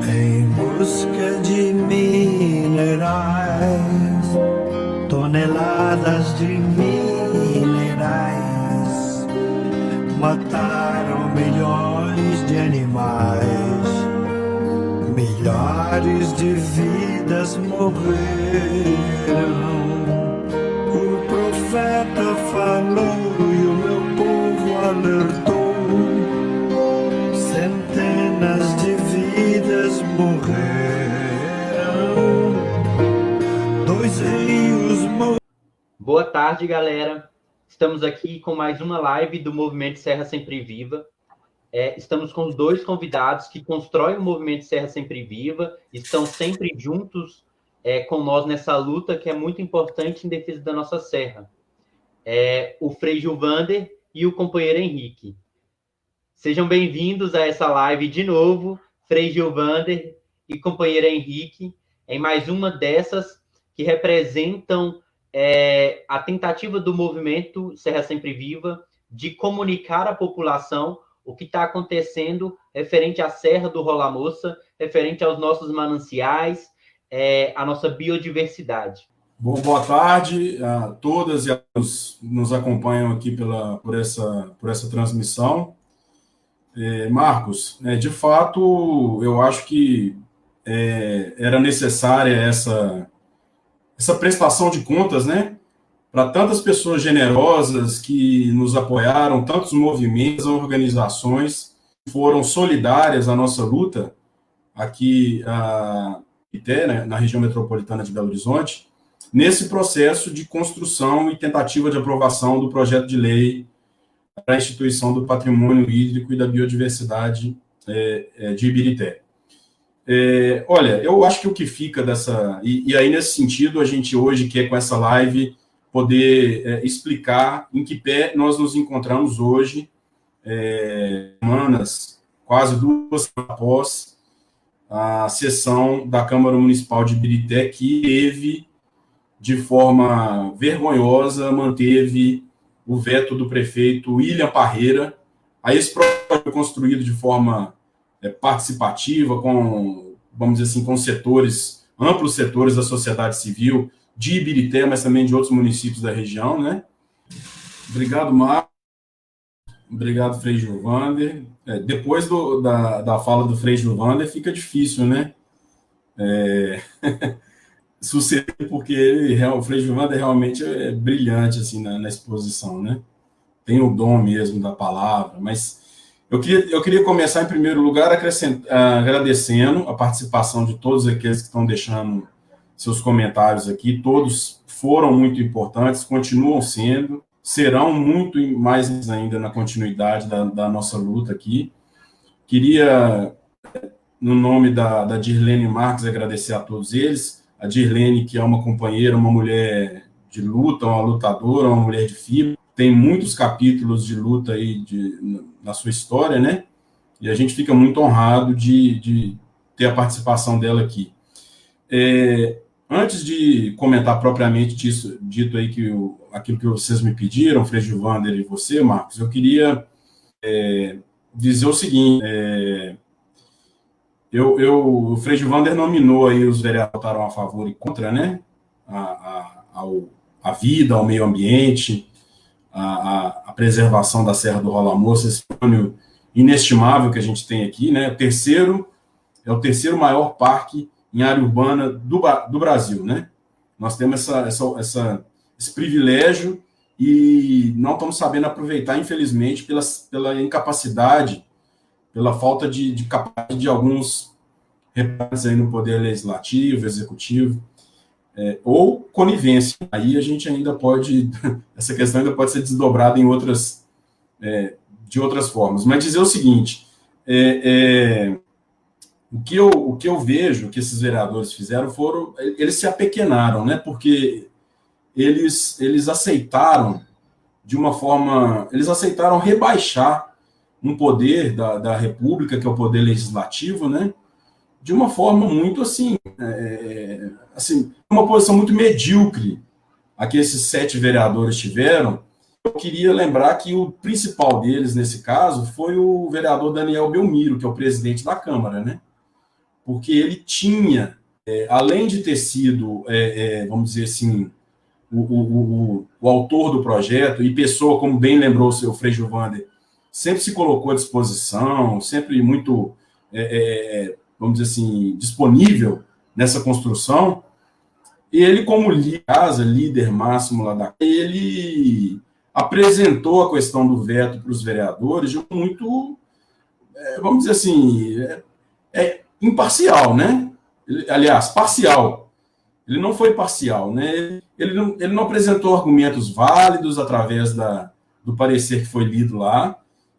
em busca de minerais, toneladas de minerais mataram milhões de animais, milhares de vidas morreram. O profeta falou e o meu povo alertou, centenas de vidas morreram, dois rios morreram. Boa tarde, galera. Estamos aqui com mais uma live do Movimento Serra Sempre Viva. Estamos com os dois convidados que constroem o Movimento Serra Sempre Viva, estão sempre juntos com nós nessa luta que é muito importante em defesa da nossa serra. O Frei Gilvander e o companheiro Henrique. Sejam bem-vindos a essa live de novo, Frei Gilvander e companheiro Henrique, em mais uma dessas que representam a tentativa do movimento Serra Sempre Viva de comunicar à população o que está acontecendo referente à Serra do Rola Moça, referente aos nossos mananciais, à nossa biodiversidade. Bom, boa tarde a todas e a todos que nos acompanham aqui por essa transmissão. Marcos, de fato, eu acho que era necessária essa prestação de contas, né, para tantas pessoas generosas que nos apoiaram, tantos movimentos, organizações que foram solidárias à nossa luta aqui né, na região metropolitana de Belo Horizonte, nesse processo de construção e tentativa de aprovação do projeto de lei para a instituição do patrimônio hídrico e da biodiversidade de Ibirité. Olha, eu acho que o que fica dessa... E aí, nesse sentido, a gente hoje quer, com essa live, poder explicar em que pé nós nos encontramos hoje, semanas, quase 2 semanas após a sessão da Câmara Municipal de Ibirité, que teve, de forma vergonhosa, manteve o veto do prefeito William Parreira. Aí esse projeto foi construído de forma participativa, com, vamos dizer assim, com amplos setores da sociedade civil, de Ibirité, mas também de outros municípios da região, né? Obrigado, Marcos. Obrigado, Frei Gilvander. Depois da fala do Frei Gilvander, fica difícil, né? Suceder, porque o Frei Gilvander realmente é brilhante assim, na exposição, né? Tem o dom mesmo da palavra, mas eu queria começar, em primeiro lugar, agradecendo a participação de todos aqueles que estão deixando seus comentários aqui. Todos foram muito importantes, continuam sendo, serão muito mais ainda na continuidade da nossa luta aqui. Queria, no nome da Dirlene Marques, agradecer a todos eles. A Dirlene, que é uma companheira, uma mulher de luta, uma lutadora, uma mulher de fibra, tem muitos capítulos de luta aí na sua história, né? E a gente fica muito honrado de ter a participação dela aqui. Antes de comentar propriamente dito aí aquilo que vocês me pediram, Frei Gilvander e você, Marcos, eu queria dizer o seguinte: o Frei Gilvander nominou aí os vereadores que votaram a favor e contra, né? A vida, ao meio ambiente, a preservação da Serra do Rola Moça, esse patrimônio inestimável que a gente tem aqui, né? É o terceiro maior parque em área urbana do Brasil, né? Nós temos esse privilégio e não estamos sabendo aproveitar, infelizmente, pela incapacidade, pela falta de capacidade de alguns representantes aí no poder legislativo, executivo, ou conivência. Aí a gente ainda pode, essa questão ainda pode ser desdobrada de outras formas. Mas dizer o seguinte, o que eu vejo que esses vereadores fizeram eles se apequenaram, né? Porque eles aceitaram eles aceitaram rebaixar um poder da República, que é o poder legislativo, né? De uma forma muito assim, uma posição muito medíocre a que esses 7 vereadores tiveram. Eu queria lembrar que o principal deles, nesse caso, foi o vereador Daniel Belmiro, que é o presidente da Câmara, né? porque ele tinha, além de ter sido, vamos dizer assim, o autor do projeto, e pessoa, como bem lembrou o seu Frei Gilvander, sempre se colocou à disposição, sempre muito, vamos dizer assim, disponível nessa construção. Ele, como líder máximo lá da casa, ele apresentou a questão do veto para os vereadores de muito, vamos dizer assim, imparcial, né? Aliás, parcial. Ele não foi parcial, né? Ele não apresentou argumentos válidos através do parecer que foi lido lá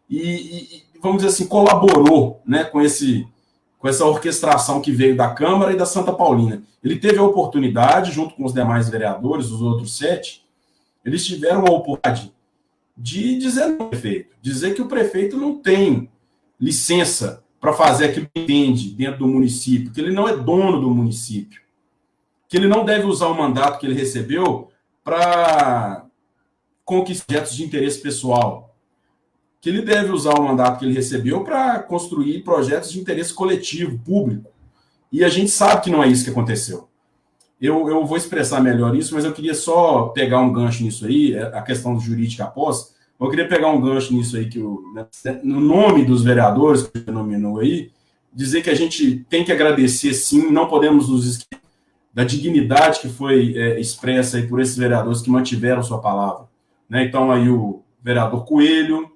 e, vamos dizer assim, colaborou, né, com essa orquestração que veio da Câmara e da Santa Paulina. Ele teve a oportunidade, junto com os demais vereadores, os outros 7, eles tiveram a oportunidade de dizer não ao prefeito, dizer que o prefeito não tem licença para fazer aquilo que entende dentro do município, que ele não é dono do município, que ele não deve usar o mandato que ele recebeu para conquistar projetos de interesse pessoal, que ele deve usar o mandato que ele recebeu para construir projetos de interesse coletivo, público. E a gente sabe que não é isso que aconteceu. Eu vou expressar melhor isso, mas eu queria só pegar um gancho nisso aí, a questão jurídica após. Eu queria pegar um gancho nisso aí, no nome dos vereadores que você nominou aí, dizer que a gente tem que agradecer, sim, não podemos nos esquecer da dignidade que foi expressa aí por esses vereadores que mantiveram sua palavra. Né? Então, aí o vereador Coelho,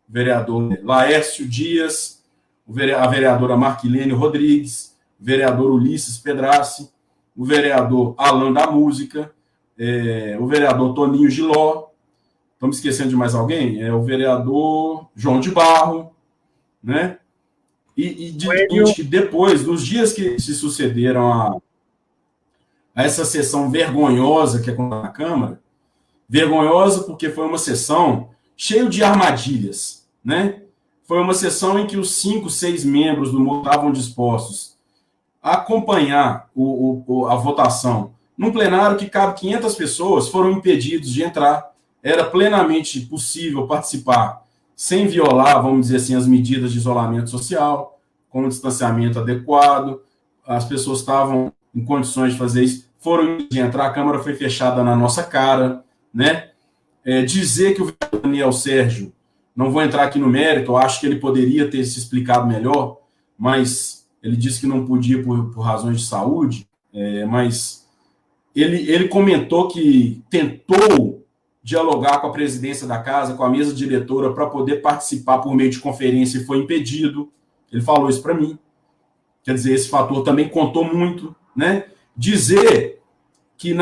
o vereador Laércio Dias, a vereadora Marquilene Rodrigues, o vereador Ulisses Pedrassi, o vereador Alan da Música, o vereador Toninho Giló, estamos esquecendo de mais alguém? O vereador João de Barro, né? E que depois, nos dias que se sucederam a essa sessão vergonhosa que aconteceu na Câmara, vergonhosa porque foi uma sessão cheia de armadilhas, né? Foi uma sessão em que os 5, 6 membros do MOVimento estavam dispostos a acompanhar a votação num plenário que cabe 500 pessoas, foram impedidos de entrar. Era plenamente possível participar sem violar, vamos dizer assim, as medidas de isolamento social, com um distanciamento adequado. As pessoas estavam em condições de fazer isso, foram de entrar, a Câmara foi fechada na nossa cara, né? Dizer que o vereador Daniel Sérgio, não vou entrar aqui no mérito, eu acho que ele poderia ter se explicado melhor, mas ele disse que não podia por razões de saúde, mas ele comentou que tentou dialogar com a presidência da casa, com a mesa diretora, para poder participar por meio de conferência e foi impedido. Ele falou isso para mim. Quer dizer, esse fator também contou muito, né? Dizer que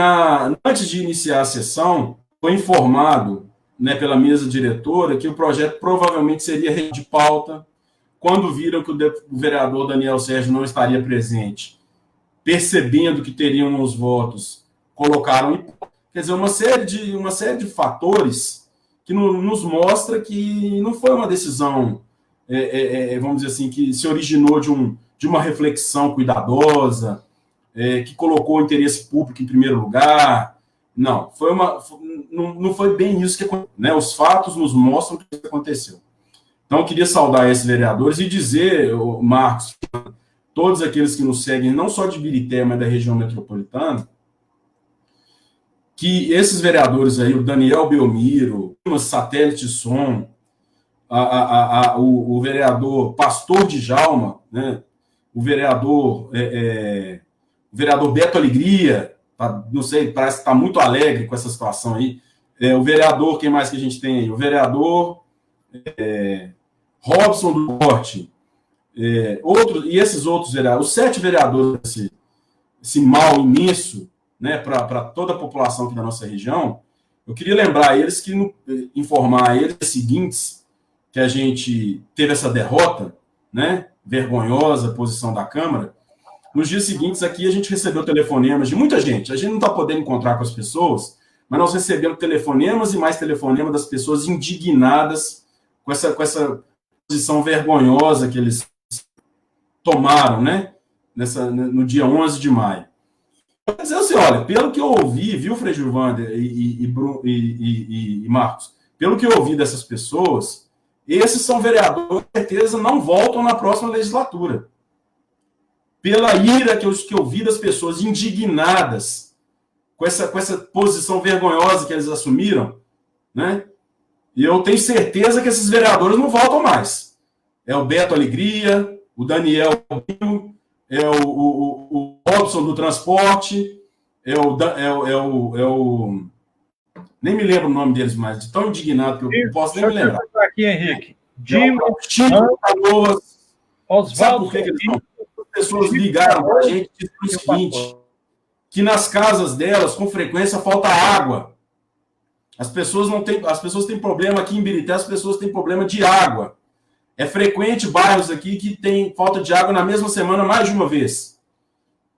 antes de iniciar a sessão, foi informado, né, pela mesa diretora que o projeto provavelmente seria de pauta. Quando viram que o vereador Daniel Sérgio não estaria presente, percebendo que teriam os votos, colocaram. Quer dizer, uma série de fatores que nos mostra que não foi uma decisão, vamos dizer assim, que se originou de uma reflexão cuidadosa, que colocou o interesse público em primeiro lugar. Não, não foi bem isso que aconteceu. Né? Os fatos nos mostram o que aconteceu. Então, eu queria saudar esses vereadores e dizer, Marcos, todos aqueles que nos seguem, não só de Birité, mas da região metropolitana, que esses vereadores aí, o Daniel Belmiro, o Satélite Som, o vereador Pastor Djalma, né? O vereador Beto Alegria, não sei, parece que está muito alegre com essa situação aí. O vereador, quem mais que a gente tem aí? O vereador Robson do Norte, e esses outros vereadores, os 7 vereadores, esse mal imenso, né, para toda a população aqui da nossa região, eu queria lembrar eles informar eles seguintes, que a gente teve essa derrota, né, vergonhosa posição da Câmara. Nos dias seguintes aqui a gente recebeu telefonemas de muita gente, a gente não está podendo encontrar com as pessoas, mas nós recebemos telefonemas e mais telefonemas das pessoas indignadas com essa posição vergonhosa que eles tomaram, né, no dia 11 de maio. Quer dizer assim, olha, pelo que eu ouvi, viu, Frei Gilvander e Marcos, pelo que eu ouvi dessas pessoas, esses são vereadores que, com certeza, não voltam na próxima legislatura. pela ira que eu vi das pessoas indignadas com essa posição vergonhosa que eles assumiram, né? E eu tenho certeza que esses vereadores não voltam mais. É o Beto Alegria, o Daniel, é o Robson do transporte, nem me lembro o nome deles mais, de tão indignado que eu não posso nem me lembrar. Aqui, Henrique. Dima, Chico Canoas. Sabe Oswaldo. por que eles não? As pessoas ligaram para a gente e disseram o seguinte, que nas casas delas, com frequência, falta água. As pessoas têm problema aqui em Birité, as pessoas têm problema de água. É frequente bairros aqui que tem falta de água na mesma semana mais de uma vez.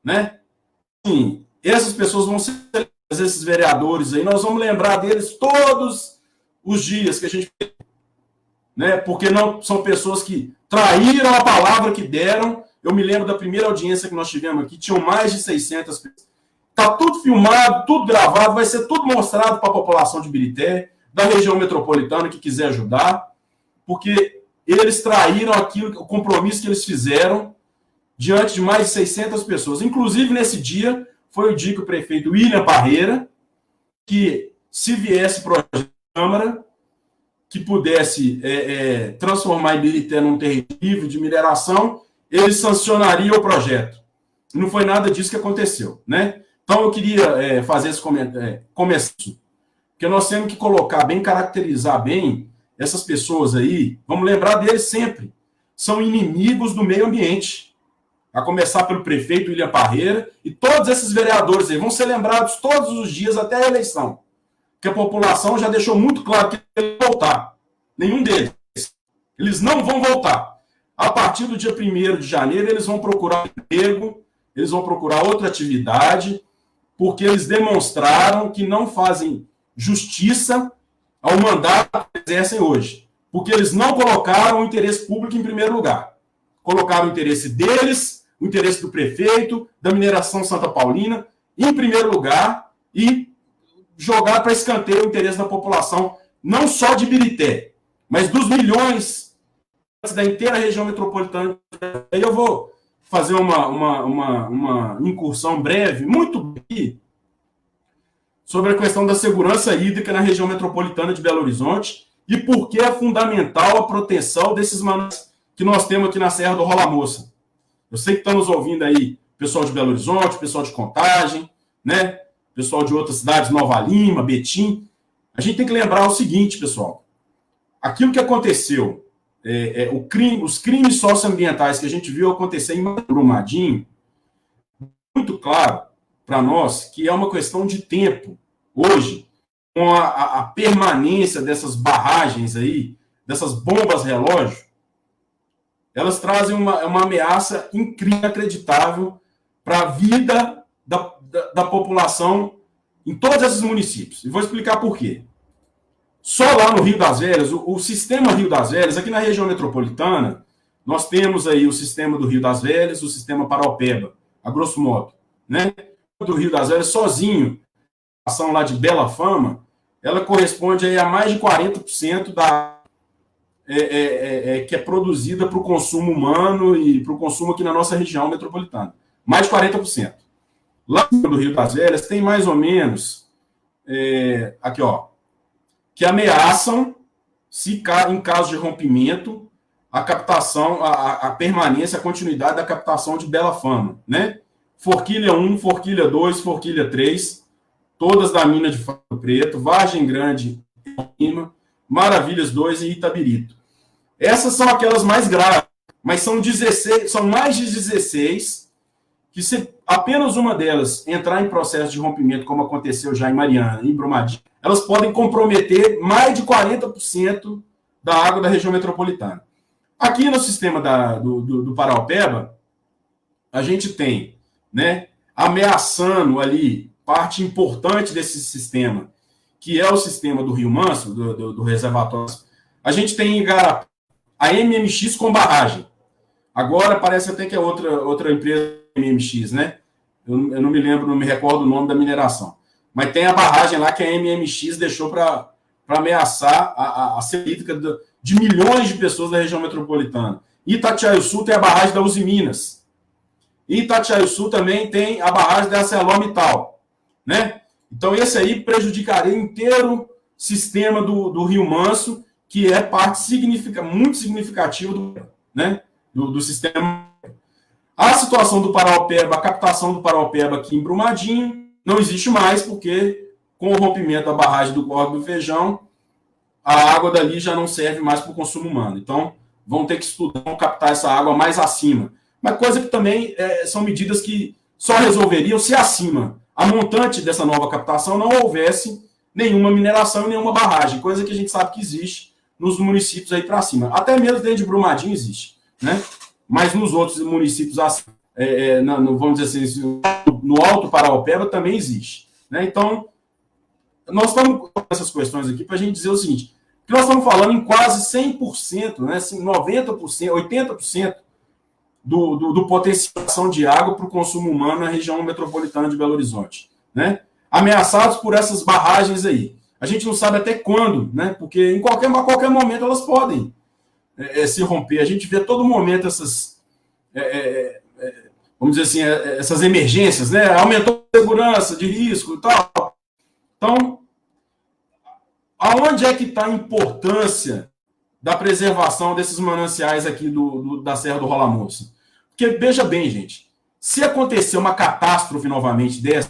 Né? Sim, essas pessoas vão ser esses vereadores aí, nós vamos lembrar deles todos os dias que a gente... Né? Porque não são pessoas que traíram a palavra que deram. Eu me lembro da primeira audiência que nós tivemos aqui, tinham mais de 600 pessoas. Está tudo filmado, tudo gravado, vai ser tudo mostrado para a população de Birité, da região metropolitana que quiser ajudar, porque eles traíram o compromisso que eles fizeram diante de mais de 600 pessoas. Inclusive, nesse dia, foi o dia que o prefeito William Parreira, que se viesse projeto da Câmara, que pudesse transformar Ibirité num terreno livre de mineração, ele sancionaria o projeto. E não foi nada disso que aconteceu, né? Então, eu queria fazer esse começo, porque nós temos que colocar bem, caracterizar bem essas pessoas aí, vamos lembrar deles sempre, são inimigos do meio ambiente, a começar pelo prefeito William Parreira, e todos esses vereadores aí vão ser lembrados todos os dias até a eleição, porque a população já deixou muito claro que eles vão voltar, nenhum deles, eles não vão voltar. A partir do dia 1º de janeiro, eles vão procurar emprego, eles vão procurar outra atividade, porque eles demonstraram que não fazem justiça ao mandato que exercem hoje. Porque eles não colocaram o interesse público em primeiro lugar. Colocaram o interesse deles, o interesse do prefeito, da mineração Santa Paulina, em primeiro lugar, e jogar para escanteio o interesse da população, não só de Birité, mas dos milhões da inteira região metropolitana. Aí eu vou fazer uma incursão breve, muito breve, sobre a questão da segurança hídrica na região metropolitana de Belo Horizonte e por que é fundamental a proteção desses mananciais que nós temos aqui na Serra do Rola Moça. Eu sei que estamos ouvindo aí pessoal de Belo Horizonte, pessoal de Contagem, né? Pessoal de outras cidades, Nova Lima, Betim. A gente tem que lembrar o seguinte, pessoal. Aquilo que aconteceu, os crimes socioambientais que a gente viu acontecer em Brumadinho, muito claro para nós que é uma questão de tempo. Hoje, com a permanência dessas barragens aí, dessas bombas relógio, elas trazem uma ameaça incrível, inacreditável para a vida da população em todos esses municípios. E vou explicar por quê. Só lá no Rio das Velhas, o sistema Rio das Velhas, aqui na região metropolitana, nós temos aí o sistema do Rio das Velhas, o sistema Paraupeba, a grosso modo, né? Do Rio das Velhas, sozinho, a ação lá de Bela Fama, ela corresponde aí a mais de 40% da que é produzida para o consumo humano e para o consumo aqui na nossa região metropolitana. Mais de 40%. Lá no Rio das Velhas tem mais ou menos, aqui ó, que ameaçam, em caso de rompimento, a captação, a permanência, a continuidade da captação de Bela Fama, né? Forquilha 1, Forquilha 2, Forquilha 3, todas da mina de Faro Preto, Vargem Grande, Maravilhas 2 e Itabirito. Essas são aquelas mais graves, mas são mais de 16, que se apenas uma delas entrar em processo de rompimento, como aconteceu já em Mariana e em Brumadinho, elas podem comprometer mais de 40% da água da região metropolitana. Aqui no sistema do Paraupeba, a gente tem, né, ameaçando ali parte importante desse sistema, que é o sistema do Rio Manso, do reservatório. A gente tem em Igarapé a MMX com barragem. Agora parece até que é outra empresa MMX, né? Eu não me lembro, não me recordo o nome da mineração. Mas tem a barragem lá que a MMX deixou para ameaçar a segurança hídrica de milhões de pessoas da região metropolitana. Itatiaia Sul tem a barragem da Uzi Minas. E Itatiaia-Sul também tem a barragem da ArcelorMittal, né? Então, esse aí prejudicaria inteiro o sistema do Rio Manso, que é parte muito significativa do sistema. A situação do Paraopeba, a captação do Paraopeba aqui em Brumadinho, não existe mais, porque com o rompimento da barragem do Córrego do Feijão, a água dali já não serve mais para o consumo humano. Então, vão ter que estudar, captar essa água mais acima. Mas coisa que também são medidas que só resolveriam se acima, a montante dessa nova captação, não houvesse nenhuma mineração e nenhuma barragem, coisa que a gente sabe que existe nos municípios aí para cima. Até mesmo dentro de Brumadinho existe, né? Mas nos outros municípios, vamos dizer assim, no Alto Paraopeba também existe, né? Então, nós estamos com essas questões aqui para a gente dizer o seguinte, que nós estamos falando em quase 100%, né? Assim, 90%, 80% do potencial de água para o consumo humano na região metropolitana de Belo Horizonte, né? Ameaçados por essas barragens aí. A gente não sabe até quando, né? Porque a qualquer momento elas podem se romper. A gente vê a todo momento essas, vamos dizer assim, essas emergências, né? Aumentou a segurança de risco e tal. Então, aonde é que está a importância da preservação desses mananciais aqui da Serra do Rola Moça? Porque, veja bem, gente, se acontecer uma catástrofe novamente dessa,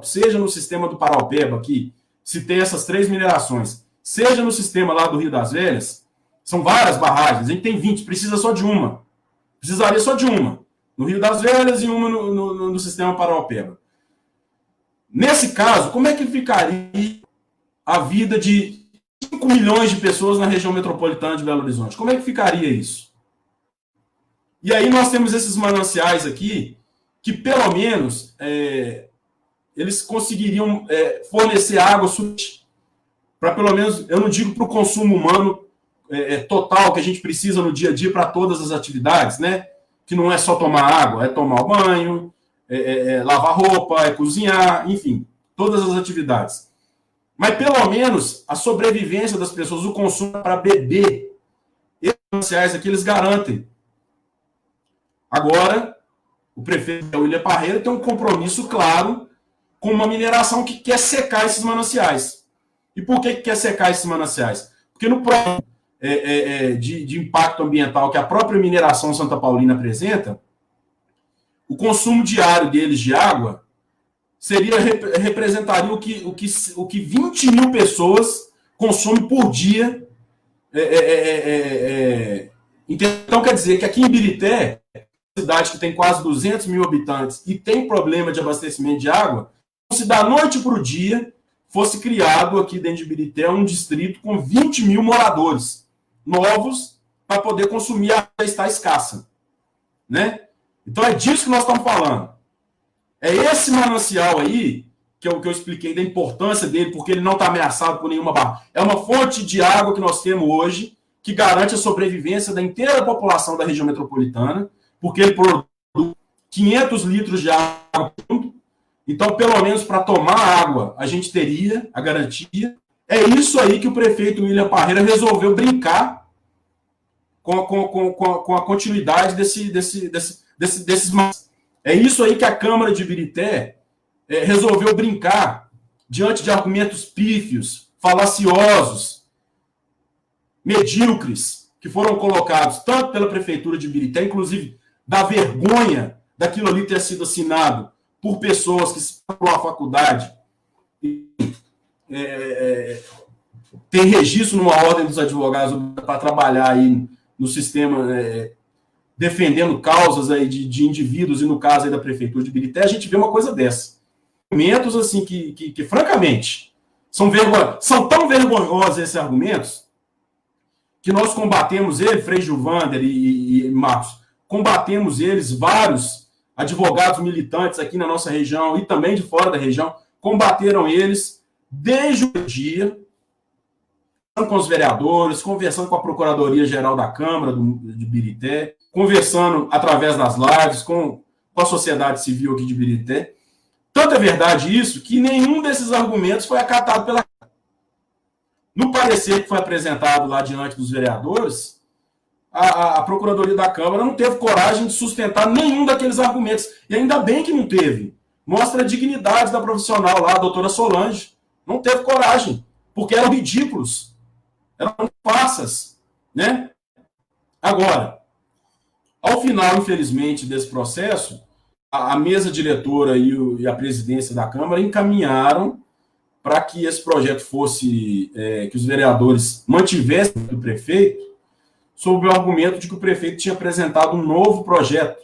seja no sistema do Paraopeba aqui, se tem essas 3 minerações, seja no sistema lá do Rio das Velhas, são várias barragens, a gente tem 20, precisa só de uma. Precisaria só de uma. No Rio das Velhas e uma no sistema Paraopeba. Nesse caso, como é que ficaria a vida de 5 milhões de pessoas na região metropolitana de Belo Horizonte? Como é que ficaria isso? E aí nós temos esses mananciais aqui, que pelo menos eles conseguiriam fornecer água suficiente para pelo menos, eu não digo para o consumo humano total que a gente precisa no dia a dia para todas as atividades, né? Que não é só tomar água, é tomar banho, lavar roupa, cozinhar, enfim, todas as atividades. Mas pelo menos a sobrevivência das pessoas, o consumo para beber, esses mananciais aqui eles garantem. Agora, o prefeito William Parreira tem um compromisso claro com uma mineração que quer secar esses mananciais. E por que quer secar esses mananciais? Porque no próprio de impacto ambiental que a própria mineração Santa Paulina apresenta, o consumo diário deles de água representaria o que 20 mil pessoas consomem por dia. Então, quer dizer que aqui em Ibirité, cidade que tem quase 200 mil habitantes e tem problema de abastecimento de água, se da noite para o dia fosse criado aqui dentro de Ibirité um distrito com 20 mil moradores novos para poder consumir a água que está escassa, né? Então é disso que nós estamos falando. É esse manancial aí que eu expliquei da importância dele, porque ele não está ameaçado por nenhuma barra. É uma fonte de água que nós temos hoje que garante a sobrevivência da inteira população da região metropolitana, porque ele produz 500 litros de água. Então, pelo menos para tomar água, a gente teria a garantia. É isso aí que o prefeito William Parreira resolveu brincar com a continuidade desses. É isso aí que a Câmara de Ibirité resolveu brincar diante de argumentos pífios, falaciosos, medíocres, que foram colocados tanto pela Prefeitura de Ibirité, inclusive da vergonha daquilo ali ter sido assinado por pessoas que pela faculdade tem registro numa ordem dos advogados para trabalhar aí no sistema, defendendo causas aí de indivíduos, e no caso aí da Prefeitura de Ibirité, a gente vê uma coisa dessa. Argumentos assim que francamente, são tão vergonhosos esses argumentos, que nós combatemos ele, Frei Gilvander e Marcos, combatemos eles, vários advogados militantes aqui na nossa região e também de fora da região, combateram eles desde o dia, com os vereadores, conversando com a Procuradoria-Geral da Câmara de Ibirité, conversando através das lives com a sociedade civil aqui de Ibirité. Tanto é verdade isso que nenhum desses argumentos foi acatado pela Câmara. No parecer que foi apresentado lá diante dos vereadores, a Procuradoria da Câmara não teve coragem de sustentar nenhum daqueles argumentos. E ainda bem que não teve. Mostra a dignidade da profissional lá, a doutora Solange. Não teve coragem, porque eram ridículos. Eram farsas, né? Agora, ao final, infelizmente, desse processo, a mesa diretora e a presidência da Câmara encaminharam para que esse projeto fosse, que os vereadores mantivessem do prefeito, sob o argumento de que o prefeito tinha apresentado um novo projeto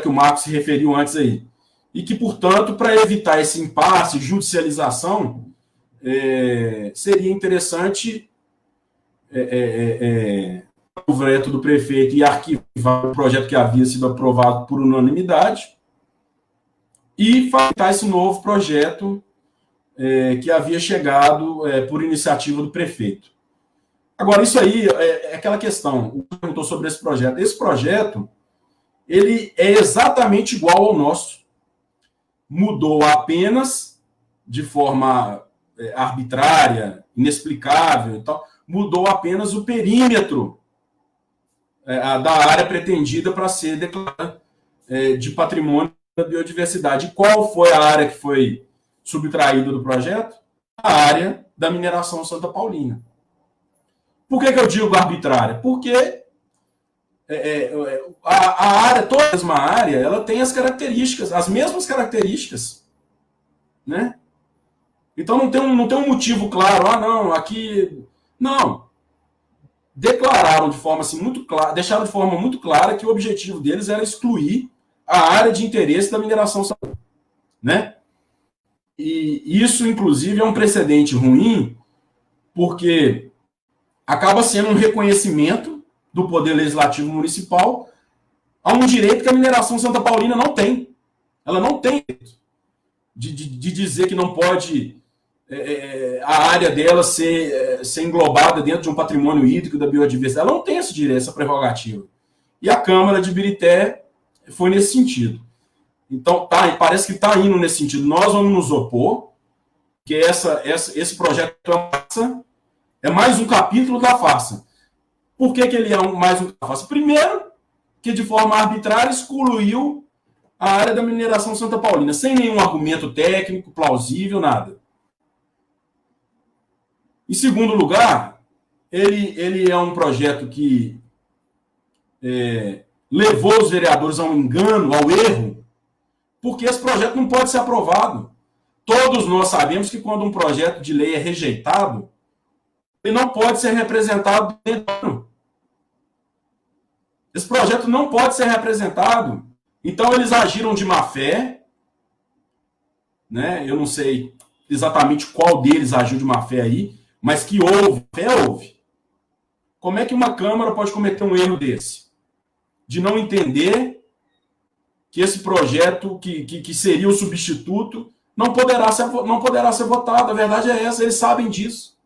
que o Marcos se referiu antes aí, e que, portanto, para evitar esse impasse, judicialização, seria interessante o veto do prefeito e arquivar o projeto que havia sido aprovado por unanimidade e facilitar esse novo projeto que havia chegado por iniciativa do prefeito. Agora, isso aí é aquela questão. O que perguntou sobre esse projeto. Esse projeto, ele é exatamente igual ao nosso. Mudou apenas de forma arbitrária, inexplicável e tal, mudou apenas o perímetro da área pretendida para ser declarada de patrimônio da biodiversidade. E qual foi a área que foi subtraída do projeto? A área da mineração Santa Paulina. Por que eu digo arbitrária? Porque a área, toda a mesma área, ela tem as características, as mesmas características, né? Então não tem um motivo claro, não, aqui... Não. Declararam de forma assim, muito clara, deixaram de forma muito clara que o objetivo deles era excluir a área de interesse da mineração, né? E isso, inclusive, é um precedente ruim, porque acaba sendo um reconhecimento do Poder Legislativo Municipal a um direito que a mineração Santa Paulina não tem. Ela não tem de dizer que não pode a área dela ser englobada dentro de um patrimônio hídrico da biodiversidade. Ela não tem esse direito, essa prerrogativa. E a Câmara de Birité foi nesse sentido. Então, parece que está indo nesse sentido. Nós vamos nos opor, que esse projeto é mais um capítulo da farsa. Por que ele é mais um farsa? Primeiro, que de forma arbitrária excluiu a área da mineração Santa Paulina, sem nenhum argumento técnico, plausível, nada. Em segundo lugar, ele é um projeto que levou os vereadores a um engano, ao erro, porque esse projeto não pode ser aprovado. Todos nós sabemos que quando um projeto de lei é rejeitado, ele não pode ser representado dentro. Esse projeto não pode ser representado. Então, eles agiram de má fé, né? Eu não sei exatamente qual deles agiu de má fé aí, mas que houve. Como é que uma Câmara pode cometer um erro desse? De não entender que esse projeto, que seria o substituto, não poderá ser votado. A verdade é essa, eles sabem disso.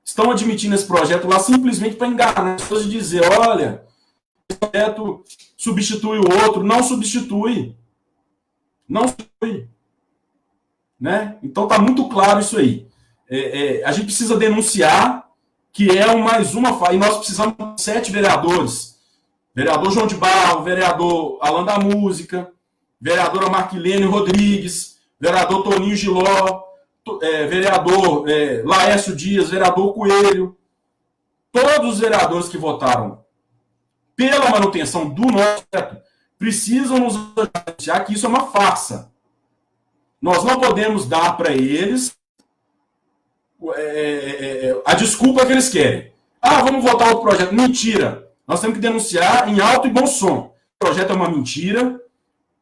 Estão admitindo esse projeto lá simplesmente para enganar as pessoas e dizer, olha, esse projeto substitui o outro. Não substitui. Não substitui. Né? Então está muito claro isso aí. A gente precisa denunciar que é mais uma falha. E nós precisamos de 7 vereadores. Vereador João de Barro, vereador Alan da Música, vereadora Marquilene Rodrigues, vereador Toninho Giló, vereador Laércio Dias, vereador Coelho. Todos os vereadores que votaram pela manutenção do nosso projeto precisam nos anunciar que isso é uma farsa. Nós não podemos dar para eles a desculpa que eles querem. Vamos votar outro projeto. Mentira. Nós temos que denunciar em alto e bom som. O projeto é uma mentira.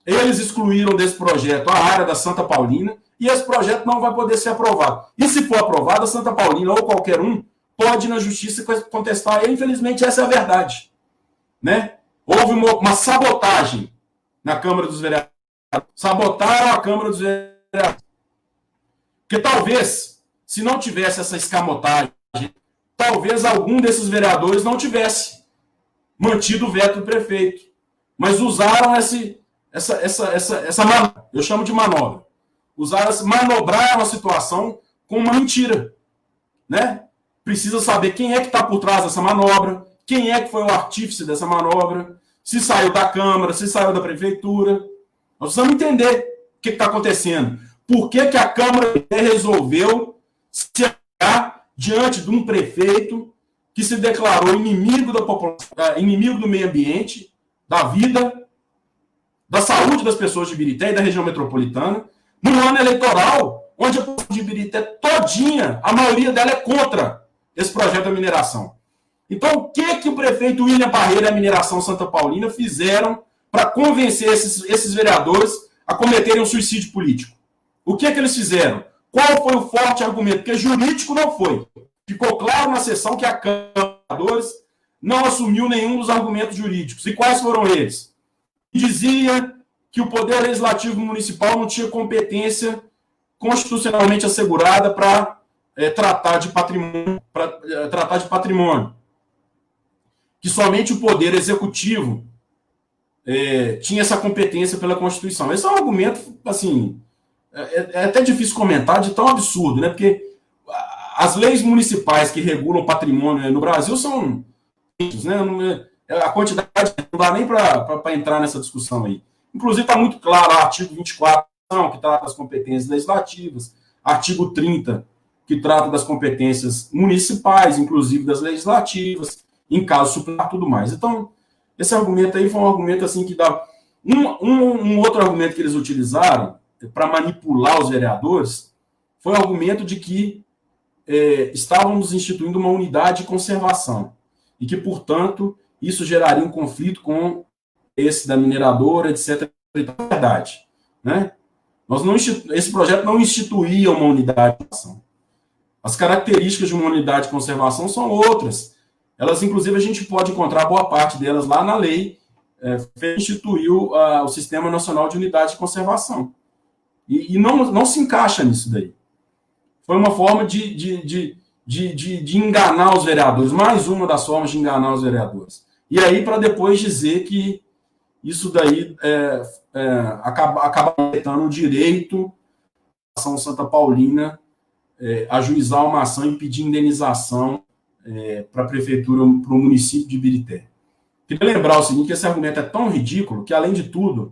Eles excluíram desse projeto a área da Santa Paulina e esse projeto não vai poder ser aprovado. E se for aprovado, a Santa Paulina ou qualquer um pode ir na justiça contestar. E, infelizmente, essa é a verdade. Né? Houve uma sabotagem na Câmara dos Vereadores. Sabotaram a Câmara dos Vereadores. Porque talvez, se não tivesse essa escamotagem, talvez algum desses vereadores não tivesse mantido o veto do prefeito. Mas usaram essa manobra. Eu chamo de manobra. Manobraram a situação com uma mentira. Né? precisa saber quem é que está por trás dessa manobra, quem é que foi o artífice dessa manobra, se saiu da Câmara, se saiu da Prefeitura. Nós precisamos entender o que está acontecendo. Por que a Câmara resolveu se chegar diante de um prefeito que se declarou inimigo da população, inimigo do meio ambiente, da vida, da saúde das pessoas de Ibirité e da região metropolitana, no ano eleitoral, onde a população de Ibirité todinha, a maioria dela é contra esse projeto da mineração. Então, o que o prefeito William Barreira e a mineração Santa Paulina fizeram para convencer esses vereadores a cometerem um suicídio político? O que eles fizeram? Qual foi o forte argumento? Porque jurídico não foi. Ficou claro na sessão que a Câmara de Vereadores não assumiu nenhum dos argumentos jurídicos. E quais foram eles? Dizia que o Poder Legislativo Municipal não tinha competência constitucionalmente assegurada para tratar de patrimônio. Que somente o Poder Executivo tinha essa competência pela Constituição. Esse é um argumento, assim, é até difícil comentar, de tão absurdo, né? Porque as leis municipais que regulam patrimônio no Brasil são, né? A quantidade não dá nem para entrar nessa discussão aí. Inclusive, está muito claro o artigo 24, que trata das competências legislativas, artigo 30, que trata das competências municipais, inclusive das legislativas, em caso suplementar, tudo mais. Então, esse argumento aí foi um argumento assim que dá... Um outro argumento que eles utilizaram para manipular os vereadores foi o argumento de que estávamos instituindo uma unidade de conservação e que, portanto, isso geraria um conflito com esse da mineradora, etc. É verdade, né? Esse projeto não instituía uma unidade de conservação. As características de uma unidade de conservação são outras. Elas, inclusive, a gente pode encontrar boa parte delas lá na lei que instituiu o Sistema Nacional de Unidade de Conservação. E não se encaixa nisso daí. Foi uma forma de enganar os vereadores, mais uma das formas de enganar os vereadores. E aí, para depois dizer que isso daí acaba afetando o direito da ação Santa Paulina ajuizar uma ação e pedir indenização para a prefeitura, para o município de Ibirité. Queria lembrar o seguinte, que esse argumento é tão ridículo que, além de tudo,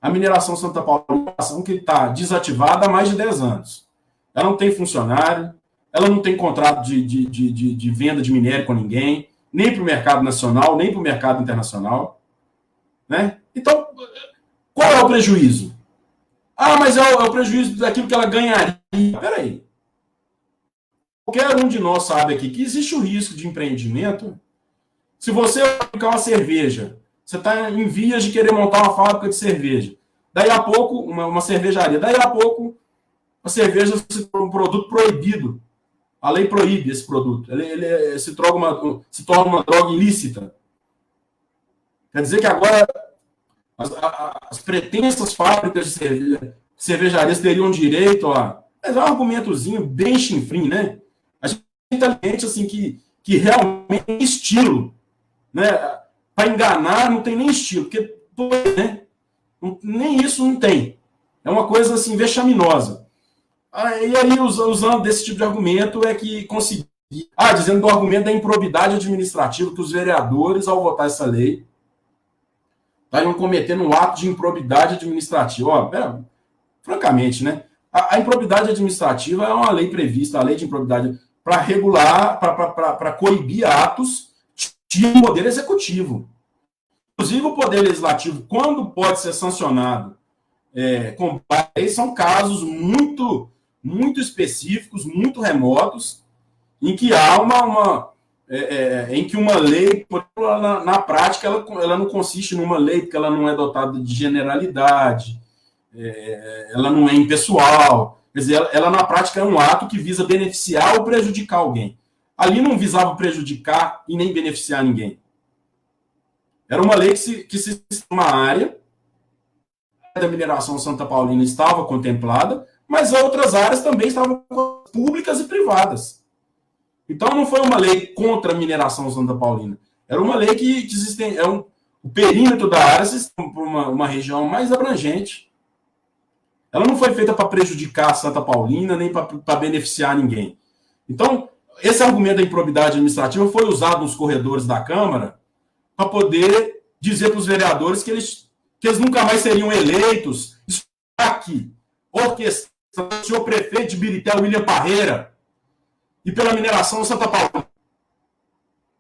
a mineração Santa Paulina é uma ação que está desativada há mais de 10 anos. Ela não tem funcionário, ela não tem contrato de venda de minério com ninguém, nem para o mercado nacional, nem para o mercado internacional. Né? Então, qual é o prejuízo? Ah, mas é o prejuízo daquilo que ela ganharia. Peraí. Qualquer um de nós sabe aqui que existe o risco de empreendimento. Se você fabricar uma cerveja, você está em vias de querer montar uma fábrica de cerveja. Daí a pouco, uma cervejaria. Daí a pouco, a cerveja se torna um produto proibido. A lei proíbe esse produto. Ele se torna uma droga ilícita. Quer dizer que agora as pretensas fábricas de cervejarias teriam direito a... É um argumentozinho bem chinfrim, né? A gente tem assim, que realmente tem estilo. Né? Para enganar não tem nem estilo, porque né? Nem isso não tem. É uma coisa assim vexaminosa. E aí, usando desse tipo de argumento, é que consegui... dizendo do argumento da improbidade administrativa, que os vereadores, ao votar essa lei, estariam cometendo um ato de improbidade administrativa. Francamente, né? A improbidade administrativa é uma lei prevista, a lei de improbidade, para regular, para coibir atos de poder executivo. Inclusive, o poder legislativo, quando pode ser sancionado com lei, são casos muito, muito específicos, muito remotos, em que há em que uma lei, na prática, ela não consiste numa lei, porque ela não é dotada de generalidade, ela não é impessoal. Quer dizer, ela na prática é um ato que visa beneficiar ou prejudicar alguém. Ali não visava prejudicar e nem beneficiar ninguém. Era uma lei que se uma área da mineração Santa Paulina estava contemplada, mas outras áreas também estavam públicas e privadas. Então não foi uma lei contra a mineração Santa Paulina. Era uma lei que o perímetro da área se estende para uma região mais abrangente. Ela não foi feita para prejudicar a Santa Paulina, nem para beneficiar ninguém. Então, esse argumento da improbidade administrativa foi usado nos corredores da Câmara para poder dizer para os vereadores que eles nunca mais seriam eleitos. Isso aqui, orquestrado pelo senhor prefeito de Birité, William Parreira, e pela mineração Santa Paula,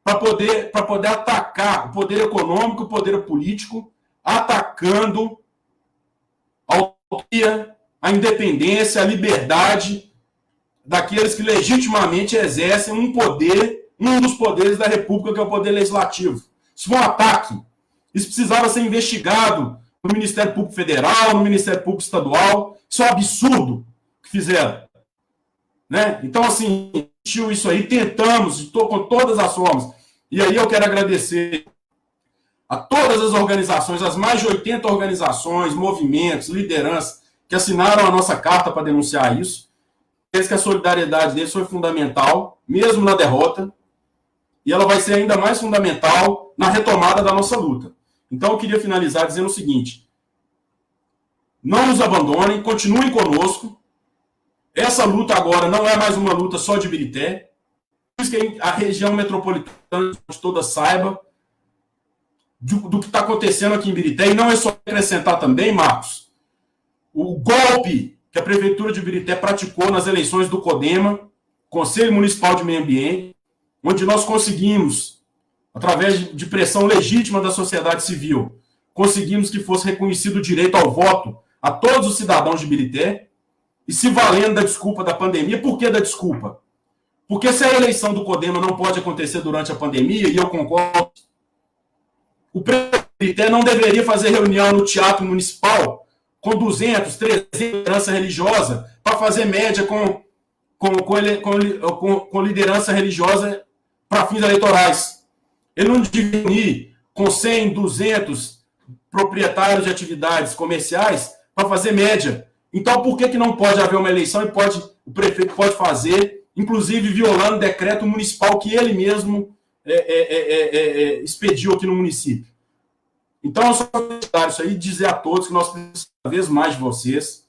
para poder atacar o poder econômico, o poder político, atacando a autonomia, a independência, a liberdade daqueles que legitimamente exercem um dos poderes da República, que é o poder legislativo. Isso foi um ataque. Isso precisava ser investigado no Ministério Público Federal, no Ministério Público Estadual. Isso é um absurdo que fizeram. Né? Então, assim, isso aí, tentamos, com todas as formas. E aí eu quero agradecer a todas as organizações, as mais de 80 organizações, movimentos, lideranças, que assinaram a nossa carta para denunciar isso. Penso que a solidariedade deles foi fundamental, mesmo na derrota, e ela vai ser ainda mais fundamental na retomada da nossa luta. Então, eu queria finalizar dizendo o seguinte: não nos abandonem, continuem conosco. Essa luta agora não é mais uma luta só de Birité. Por isso que a região metropolitana toda saiba do que está acontecendo aqui em Birité. E não é só acrescentar também, Marcos, o golpe que a Prefeitura de Birité praticou nas eleições do CODEMA, Conselho Municipal de Meio Ambiente, onde nós conseguimos, através de pressão legítima da sociedade civil, conseguimos que fosse reconhecido o direito ao voto a todos os cidadãos de Birité, e se valendo da desculpa da pandemia. Por que da desculpa? Porque se a eleição do CODEMA não pode acontecer durante a pandemia, e eu concordo, o prefeito de Birité não deveria fazer reunião no Teatro Municipal com 200, 300 liderança religiosa para fazer média com liderança religiosa para fins eleitorais. Ele não devia unir com 100, 200 proprietários de atividades comerciais para fazer média. Então, por que não pode haver uma eleição e o prefeito pode fazer, inclusive violando o decreto municipal que ele mesmo expediu aqui no município? Então, eu só quero isso aí, dizer a todos que nós precisamos cada vez mais de vocês.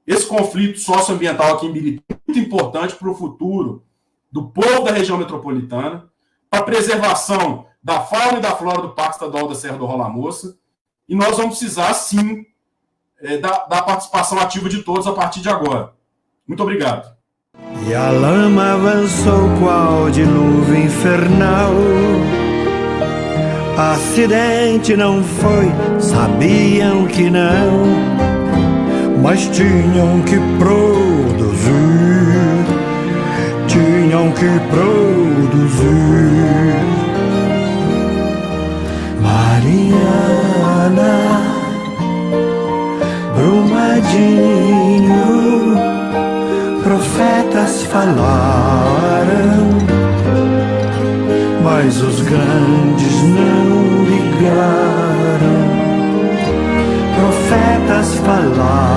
Esse conflito socioambiental aqui em Birité é muito importante para o futuro do povo da região metropolitana, para a preservação da fauna e da flora do Parque Estadual da Serra do Rola Moça, e nós vamos precisar, sim, da participação ativa de todos a partir de agora. Muito obrigado. E a lama avançou qual dilúvio infernal. Acidente não foi, sabiam que não, mas tinham que produzir, tinham que produzir. Mariana, Brumadinho, profetas falaram, mas os grandes não ligaram. Profetas falaram,